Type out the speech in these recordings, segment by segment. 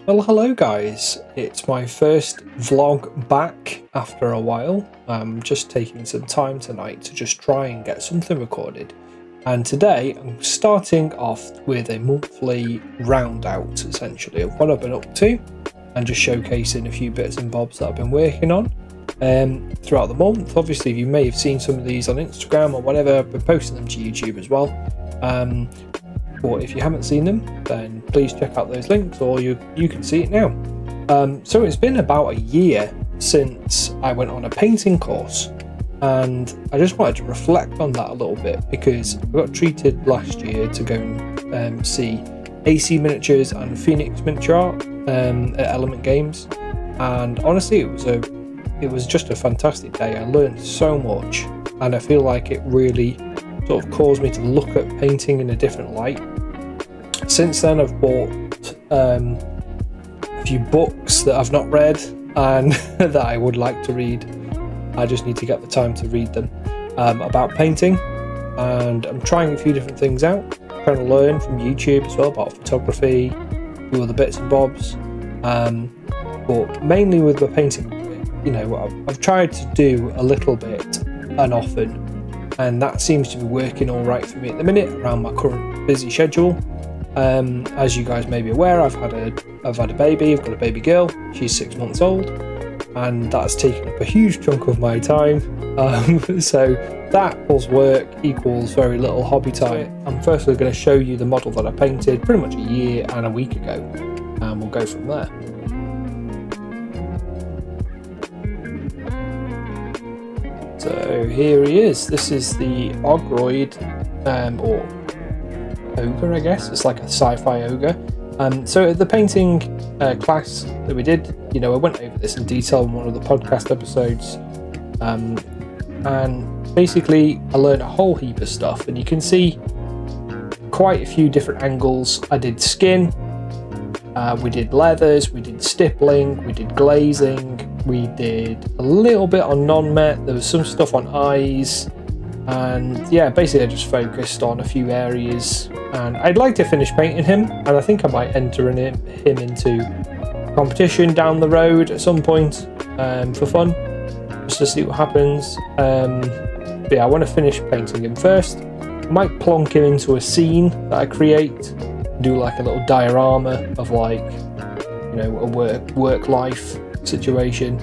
Well, hello guys, it's my first vlog back after a while. I'm just taking some time tonight to just try and get something recorded. And today I'm starting off with a monthly round out essentially of what I've been up to and just showcasing a few bits and bobs that I've been working on throughout the month. Obviously you may have seen some of these on Instagram or whatever. I've been posting them to YouTube as well. Or if you haven't seen them, then please check out those links, or you can see it now. So it's been about a year since I went on a painting course, and I just wanted to reflect on that a little bit because I got treated last year to go and see AC Miniatures and Phoenix Miniature Art at Element Games, and honestly it was just a fantastic day. I learned so much, and I feel like it really sort of caused me to look at painting in a different light. Since then I've bought a few books that I've not read and that I would like to read. I just need to get the time to read them about painting, and I'm trying a few different things out, trying to learn from YouTube as well about photography, a few other bits and bobs, but mainly with the painting, you know, I've tried to do a little bit and often, and that seems to be working all right for me at the minute around my current busy schedule. As you guys may be aware, I've had a baby. I've got a baby girl. She's 6 months old, and that's taken up a huge chunk of my time. So that plus work equals very little hobby time. I'm firstly going to show you the model that I painted pretty much a year and a week ago, and we'll go from there. So here he is. This is the Ogroid, or ogre, I guess. It's like a sci-fi ogre. So the painting class that we did, you know, I went over this in detail in one of the podcast episodes, and basically I learned a whole heap of stuff, and you can see quite a few different angles. I did skin, we did leathers, we did stippling, we did glazing, we did a little bit on non-met, there was some stuff on eyes, and yeah, basically I just focused on a few areas, and I'd like to finish painting him, and I think I might enter him into competition down the road at some point for fun, just to see what happens. But yeah, I want to finish painting him first. I might plonk him into a scene that I create, do like a little diorama of, like, you know, a work life situation,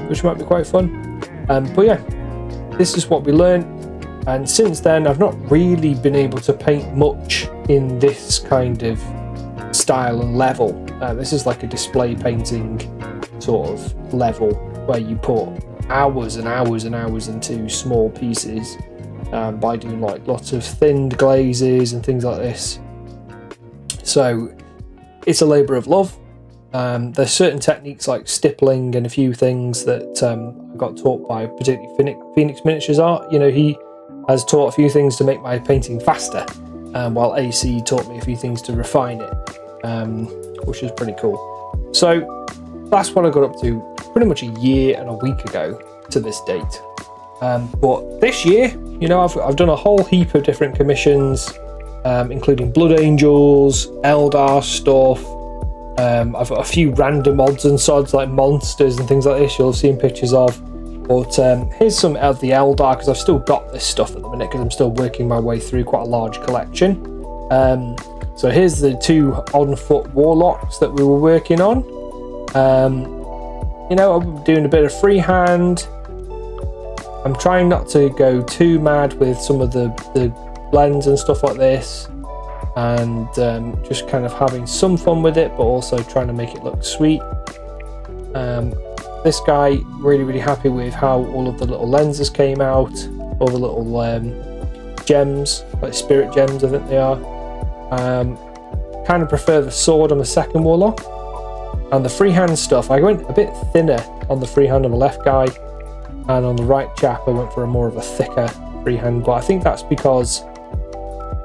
which might be quite fun. But yeah, this is what we learned, and since then I've not really been able to paint much in this kind of style and level. This is like a display painting sort of level where you put hours and hours and hours into small pieces by doing like lots of thinned glazes and things like this. So it's a labour of love. There's certain techniques like stippling and a few things that I got taught by particularly Phoenix Miniatures Art. You know, he has taught a few things to make my painting faster, while AC taught me a few things to refine it, which is pretty cool. So that's what I got up to pretty much a year and a week ago to this date. But this year, you know, I've done a whole heap of different commissions, including Blood Angels, Eldar stuff. I've got a few random odds and sods like monsters and things like this you'll have seen pictures of. But here's some of the Eldar, because I've still got this stuff at the minute because I'm still working my way through quite a large collection. So here's the two on-foot warlocks that we were working on. You know, I'm doing a bit of freehand. I'm trying not to go too mad with some of the blends and stuff like this, and just kind of having some fun with it, but also trying to make it look sweet. This guy, really happy with how all of the little lenses came out, all the little gems, like spirit gems I think they are. Kind of prefer the sword on the second warlock, and the freehand stuff I went a bit thinner on the freehand on the left guy, and on the right chap I went for a more of a thicker freehand, but I think that's because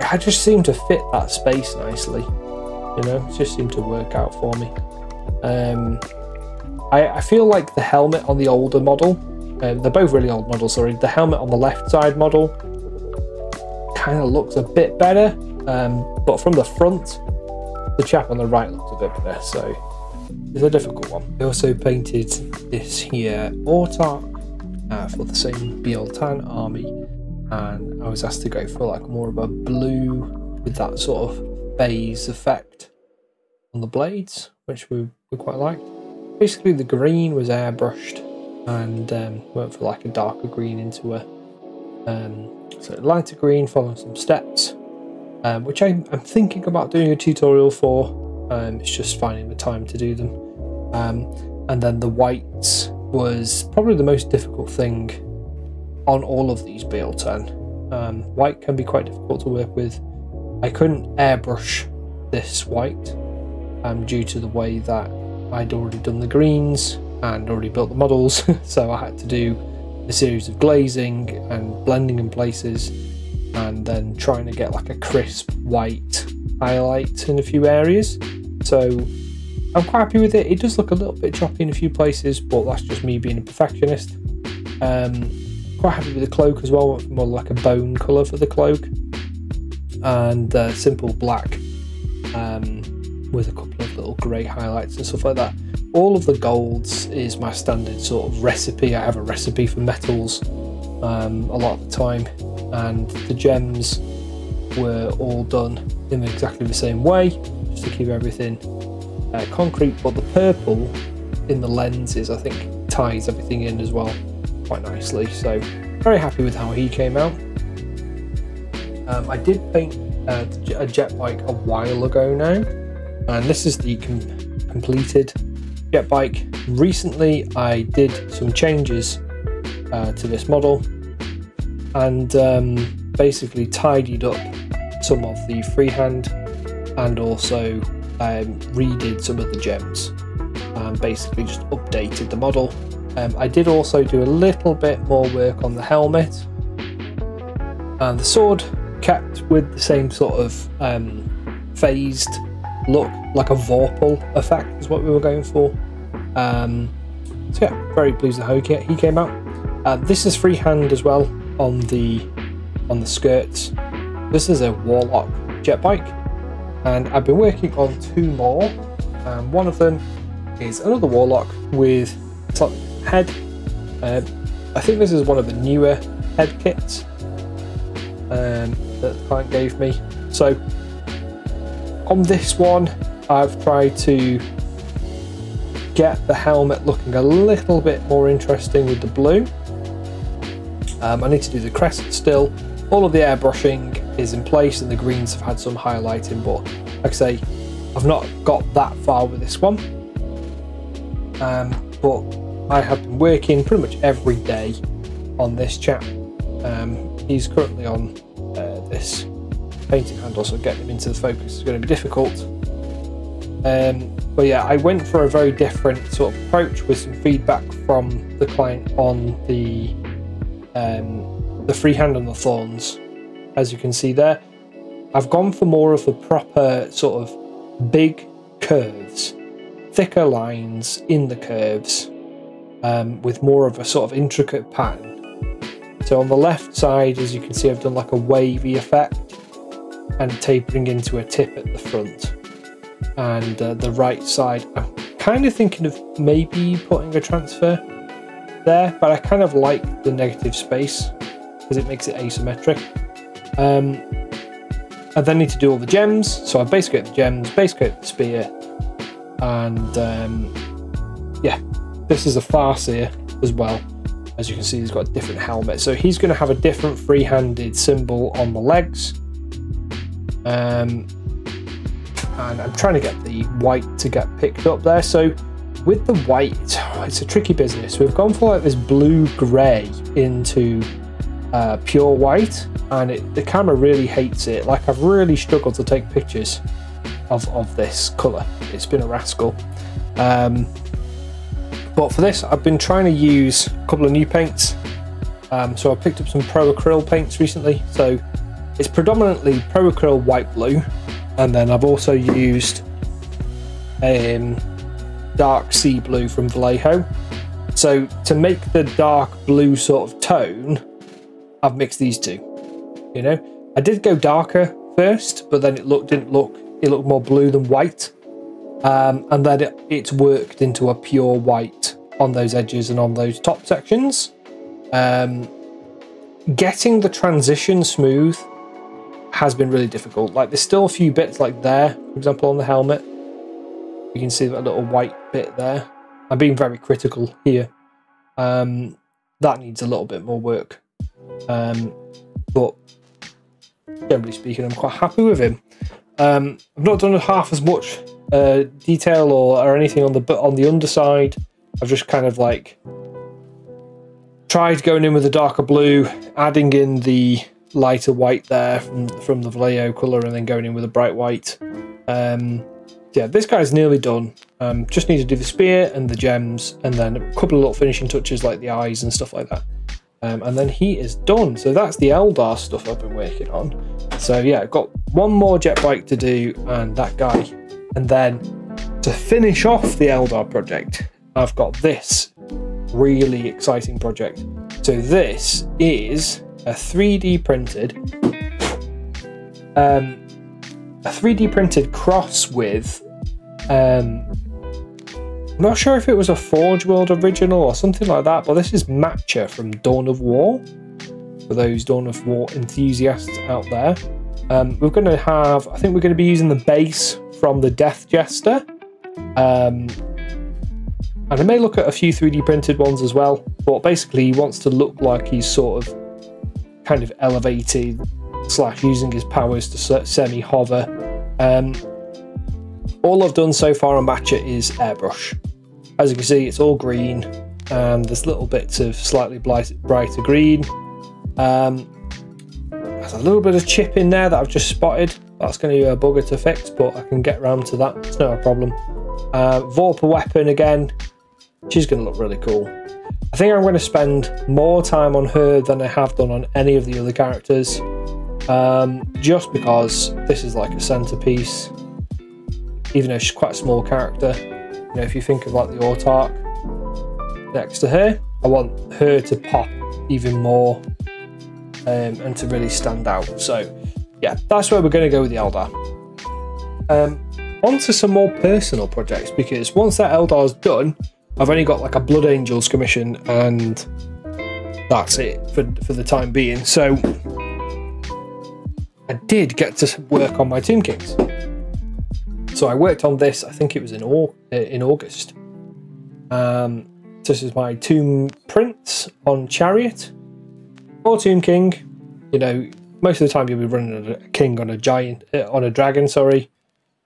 I just seem to fit that space nicely, you know, it just seemed to work out for me. I feel like the helmet on the older model, they're both really old models, sorry, the helmet on the left side model kind of looks a bit better, but from the front the chap on the right looks a opener, so it's a difficult one. I also painted this here autark for the same Bioltan army, and I was asked to go for like more of a blue with that sort of beige effect on the blades, which we quite liked. Basically the green was airbrushed and went for like a darker green into a so lighter green, following some steps, which I'm thinking about doing a tutorial for. It's just finding the time to do them. And then the whites was probably the most difficult thing on all of these Bioltan. White can be quite difficult to work with. I couldn't airbrush this white due to the way that I'd already done the greens and already built the models, so I had to do a series of glazing and blending in places, and then trying to get like a crisp white highlight in a few areas. So I'm quite happy with it. It does look a little bit choppy in a few places, but that's just me being a perfectionist. Quite happy with the cloak as well. Went for more like a bone colour for the cloak, and simple black with a couple of little grey highlights and stuff like that. All of the golds is my standard sort of recipe. I have a recipe for metals a lot of the time, and the gems were all done in exactly the same way, just to keep everything concrete. But the purple in the lenses, I think, ties everything in as well quite nicely. So very happy with how he came out. I did paint a jet bike a while ago now, and this is the completed jet bike. Recently I did some changes to this model, and basically tidied up some of the freehand, and also redid some of the gems, and basically just updated the model. I did also do a little bit more work on the helmet, and the sword kept with the same sort of phased look, like a Vorpal effect is what we were going for. So yeah, very pleased with how he came out. This is freehand as well on the skirts. This is a Warlock jet bike, and I've been working on two more. One of them is another Warlock with a slightly different head. I think this is one of the newer head kits that the client gave me. So on this one, I've tried to get the helmet looking a little bit more interesting with the blue. I need to do the crest still. All of the airbrushing is in place, and the greens have had some highlighting, but like I say, I've not got that far with this one. But I have been working pretty much every day on this chap. He's currently on this painting handle, so getting him into the focus is going to be difficult. But yeah, I went for a very different sort of approach with some feedback from the client on the freehand and the thorns. As you can see there, I've gone for more of a proper sort of big curves, thicker lines in the curves, with more of a sort of intricate pattern. So on the left side, as you can see, I've done like a wavy effect and tapering into a tip at the front. And the right side, I'm kind of thinking of maybe putting a transfer there, but I kind of like the negative space because it makes it asymmetric. I then need to do all the gems, so I base coat the gems, base coat the spear, and yeah, this is a Farseer as well. As you can see, he's got a different helmet, so he's going to have a different free-handed symbol on the legs. And I'm trying to get the white to get picked up there. So with the white, it's a tricky business. We've gone for like this blue-grey into pure white, and the camera really hates it. Like, I've really struggled to take pictures of this colour. It's been a rascal. But for this, I've been trying to use a couple of new paints. So I picked up some Pro Acryl paints recently. So it's predominantly Pro Acryl white blue, and then I've also used dark sea blue from Vallejo. So to make the dark blue sort of tone, I've mixed these two. You know, I did go darker first, but then it looked more blue than white. and then it's worked into a pure white on those edges and on those top sections. Getting the transition smooth has been really difficult. Like, there's still a few bits like there, for example, on the helmet. You can see that little white bit there. I'm being very critical here. That needs a little bit more work. But generally speaking, I'm quite happy with him. I've not done half as much detail or anything on the underside. I've just kind of like tried going in with a darker blue, adding in the lighter white there from the Vallejo colour, and then going in with a bright white. Yeah, this guy's nearly done. Just need to do the spear and the gems, and then a couple of little finishing touches like the eyes and stuff like that. And then he is done. So that's the Eldar stuff I've been working on. So yeah, I've got one more jet bike to do and that guy. And then to finish off the Eldar project, I've got this really exciting project. So this is a 3D printed cross with I'm not sure if it was a Forge World original or something like that, but this is Matcha from Dawn of War, for those Dawn of War enthusiasts out there. We're going to have, I think we're going to be using the base from the Death Jester, and I may look at a few 3D printed ones as well, but basically he wants to look like he's sort of kind of elevated / using his powers to semi-hover. All I've done so far on Matcha is airbrush. As you can see, it's all green, and there's little bits of slightly brighter green. There's a little bit of chip in there that I've just spotted. That's going to be a bugger to fix, but I can get around to that. It's not a problem. Vorpa weapon again. She's going to look really cool. I think I'm going to spend more time on her than I have done on any of the other characters, just because this is like a centerpiece. Even though she's quite a small character, you know, if you think of like the Autarch next to her, I want her to pop even more and to really stand out. So yeah, that's where we're going to go with the Eldar. On to some more personal projects, because once that Eldar's done, I've only got like a Blood Angels commission, and that's it for the time being. So I did get to work on my Tomb Kings. So I worked on this, I think it was in August. This is my Tomb Prince on Chariot, or Tomb King. You know, most of the time you'll be running a king on a dragon, sorry.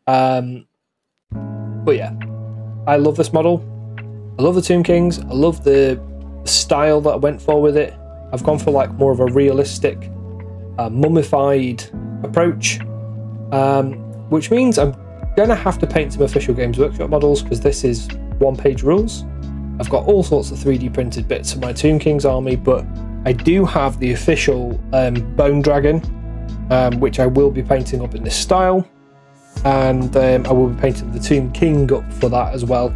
But yeah, I love this model. I love the Tomb Kings. I love the style that I went for with it. I've gone for like more of a realistic, mummified approach, which means I'm going to have to paint some official Games Workshop models, because this is one-page rules. I've got all sorts of 3D printed bits of my Tomb Kings army, but I do have the official Bone Dragon, which I will be painting up in this style, and I will be painting the Tomb King up for that as well.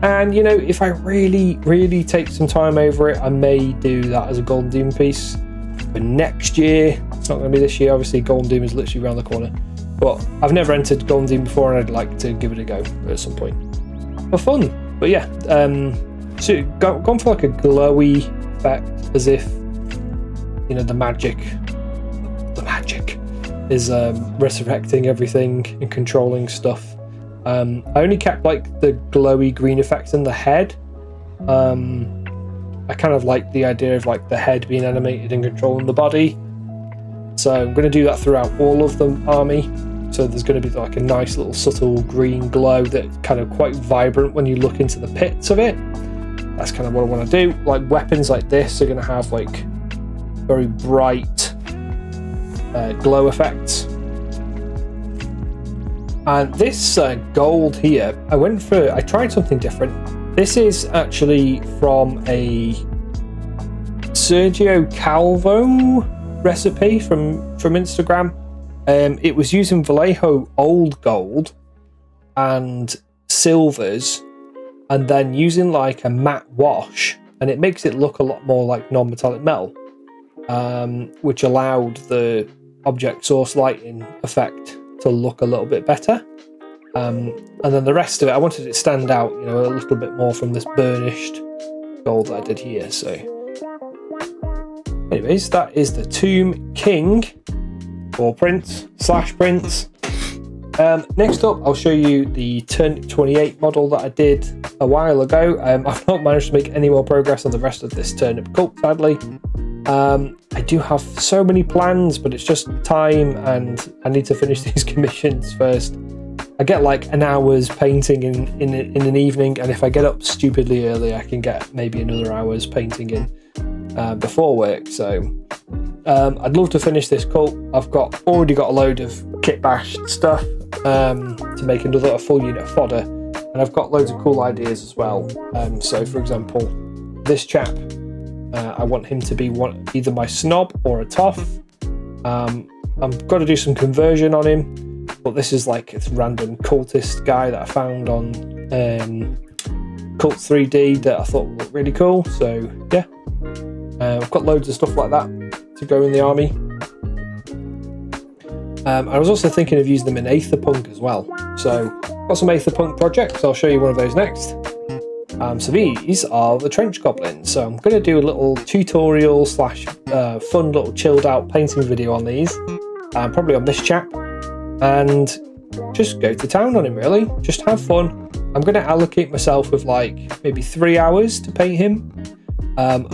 And you know, if I really take some time over it, I may do that as a Golden Doom piece for next year. It's not going to be this year, obviously. Golden Doom is literally around the corner. But I've never entered Golden Doom before, and I'd like to give it a go at some point for fun. But yeah, so gone for like a glowy effect, as if, you know, the magic is resurrecting everything and controlling stuff. I only kept like the glowy green effect in the head. I kind of like the idea of like the head being animated and controlling the body. So I'm going to do that throughout all of the army. So there's going to be like a nice little subtle green glow that's kind of quite vibrant when you look into the pits of it. That's kind of what I want to do. Like weapons like this are going to have like very bright glow effects. And this gold here, I tried something different. This is actually from a Sergio Calvo recipe from Instagram. It was using Vallejo old gold and silvers, and then using like a matte wash, and it makes it look a lot more like non-metallic metal, which allowed the object source lighting effect to look a little bit better. And then the rest of it, I wanted it to stand out, you know, a little bit more from this burnished gold that I did here. So anyways, that is the Tomb King, or Prince / Prince. Next up, I'll show you the Turnip 28 model that I did a while ago. I've not managed to make any more progress on the rest of this turnip cult, sadly. I do have so many plans, but it's just time, and I need to finish these commissions first. I get like an hour's painting in an evening, and if I get up stupidly early, I can get maybe another hour's painting in before work. So I'd love to finish this cult. I've already got a load of kit bashed stuff to make a full unit of fodder, and I've got loads of cool ideas as well. So for example, this chap, I want him to be either my snob or a toff. I've got to do some conversion on him, but this is like this random cultist guy that I found on Cult 3D that I thought looked really cool. So yeah, I've got loads of stuff like that to go in the army. I was also thinking of using them in Aetherpunk as well. So got some Aetherpunk projects. I'll show you one of those next. So these are the trench goblins. So I'm going to do a little tutorial / fun little chilled out painting video on these, probably on this chap, and just go to town on him really. Just have fun. I'm going to allocate myself with like maybe 3 hours to paint him.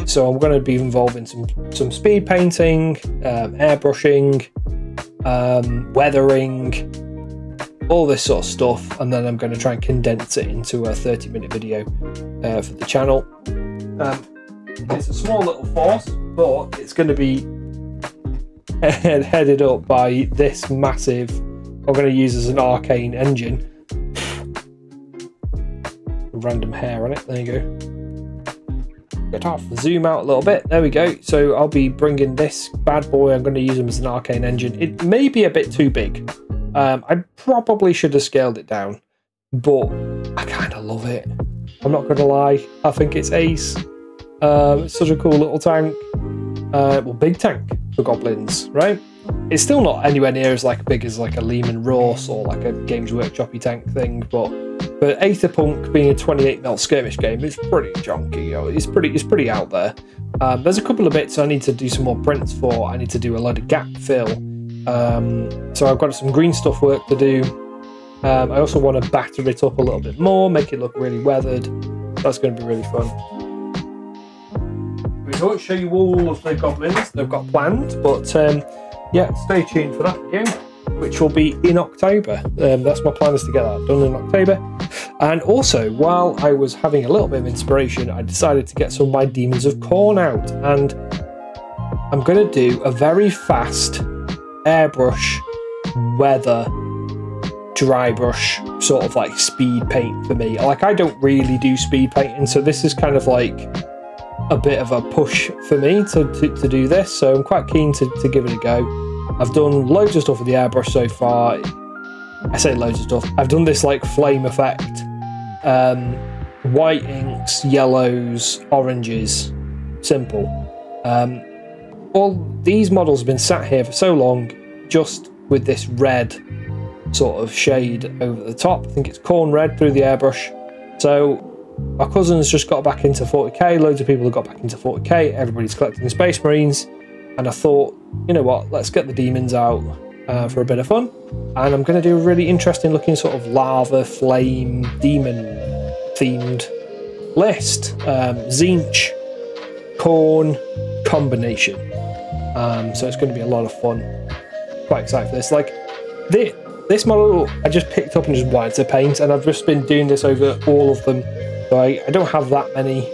So I'm going to be involved in some speed painting, airbrushing, weathering, all this sort of stuff, and then I'm going to try and condense it into a 30-minute video for the channel. It's a small little force, but it's going to be headed up by this massive, I'm going to use as an arcane engine. Random hair on it, there you go. Get off, zoom out a little bit, there we go. So I'll be bringing this bad boy, I'm going to use him as an arcane engine. It may be a bit too big. I probably should have scaled it down, but I kind of love it. I'm not going to lie, I think it's ace. It's such a cool little tank. Well, big tank for goblins, right? It's still not anywhere near as like big as like a Lehman Russ or like a Games Workshop-y tank thing, but Aetherpunk being a 28mm skirmish game, it's pretty chunky. You know, it's pretty out there. There's a couple of bits I need to do some more prints for. I need to do a load of gap fill. So I've got some green stuff work to do. I also want to batter it up a little bit more, make it look really weathered. That's going to be really fun. We won't show you all of the goblins they've got planned, but yeah, stay tuned for that video, which will be in October. That's my plan, is to get that done in October. And also, while I was having a little bit of inspiration, I decided to get some of my Demons of Khorne out, and I'm going to do a very fast airbrush, weather, dry brush sort of like speed paint for me. Like, I don't really do speed painting, so this is kind of like a bit of a push for me to do this, so I'm quite keen to give it a go. I've done loads of stuff with the airbrush so far. I say loads of stuff. I've done this like flame effect, white inks, yellows, oranges, simple. All these models have been sat here for so long just with this red sort of shade over the top. I think it's corn red through the airbrush. So my cousin's just got back into 40k, loads of people have got back into 40k, everybody's collecting Space Marines, and I thought, you know what, let's get the demons out for a bit of fun. And I'm going to do a really interesting looking sort of lava, flame, demon themed list. Tzeentch, Khorne combination. So it's going to be a lot of fun. Quite excited for this. Like, this model I just picked up and just wanted to paint, and I've just been doing this over all of them. So I don't have that many,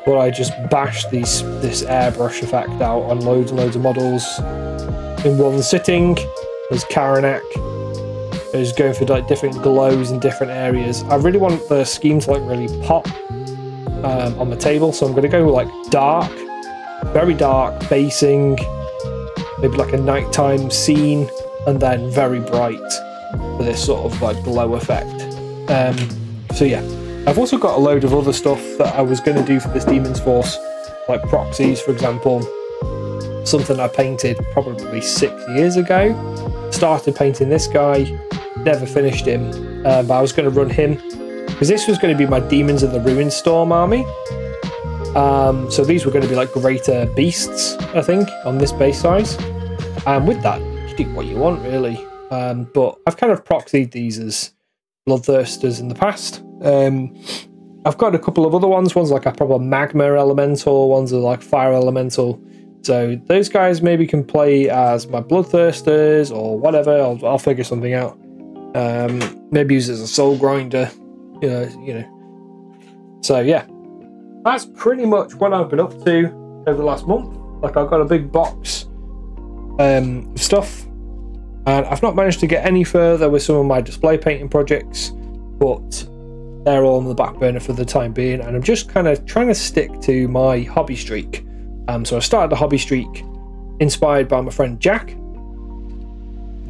but I just bashed this airbrush effect out on loads and loads of models in one sitting. There's Karanak. There's going for like different glows in different areas. I really want the scheme to like really pop on the table, so I'm going to go like dark, very dark basing, maybe like a nighttime scene, and then very bright for this sort of like glow effect. So yeah, I've also got a load of other stuff that I was going to do for this Demon's Force, like proxies, for example. Something I painted probably 6 years ago. Started painting this guy, never finished him, but I was going to run him because this was going to be my Demons of the Ruinstorm army. So these were going to be like greater beasts, I think, on this base size. And with that, you do what you want, really. But I've kind of proxied these as Bloodthirsters in the past. I've got a couple of other ones. One's like a proper magma elemental, ones are like fire elemental. So those guys maybe can play as my Bloodthirsters or whatever. I'll figure something out. Maybe use it as a soul grinder, you know. So yeah, that's pretty much what I've been up to over the last month. Like, I've got a big box of stuff, and I've not managed to get any further with some of my display painting projects, but they're all on the back burner for the time being, and I'm just kind of trying to stick to my hobby streak. So I started the hobby streak inspired by my friend Jack,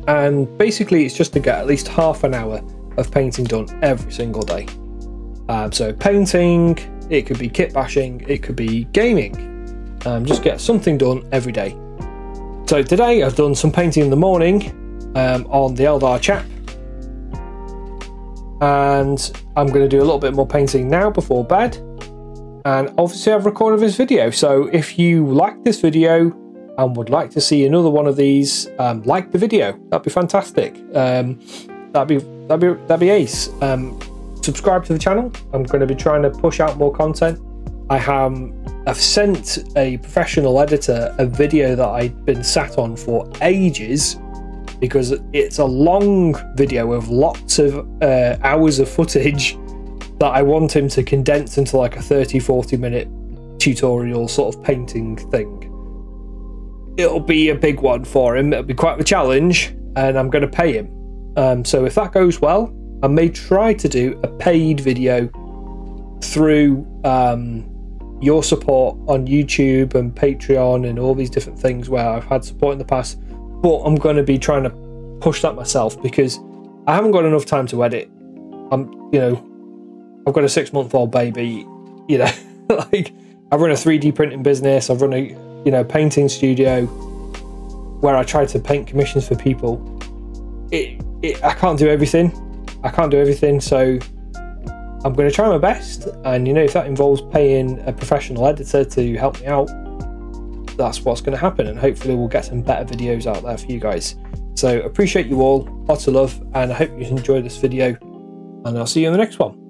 and basically it's just to get at least half an hour of painting done every single day. So painting, it could be kit bashing, it could be gaming. Just get something done every day. So today I've done some painting in the morning on the Eldar chap, and I'm going to do a little bit more painting now before bed, and obviously I've recorded this video. So if you like this video and would like to see another one of these, like the video, that'd be fantastic. That'd be ace. Subscribe to the channel. I'm going to be trying to push out more content. I've sent a professional editor a video that I'd been sat on for ages, because it's a long video with lots of hours of footage that I want him to condense into like a 30-40 minute tutorial sort of painting thing. It'll be a big one for him. It'll be quite the challenge, and I'm going to pay him. So if that goes well, I may try to do a paid video through your support on YouTube and Patreon and all these different things where I've had support in the past. But I'm going to be trying to push that myself, because I haven't got enough time to edit. I've got a 6-month-old baby, like, I run a 3D printing business. I've run a painting studio where I try to paint commissions for people. I can't do everything. So I'm going to try my best, and if that involves paying a professional editor to help me out, that's what's going to happen, and hopefully we'll get some better videos out there for you guys. So appreciate you all, lots of love, and I hope you enjoyed this video, and I'll see you in the next one.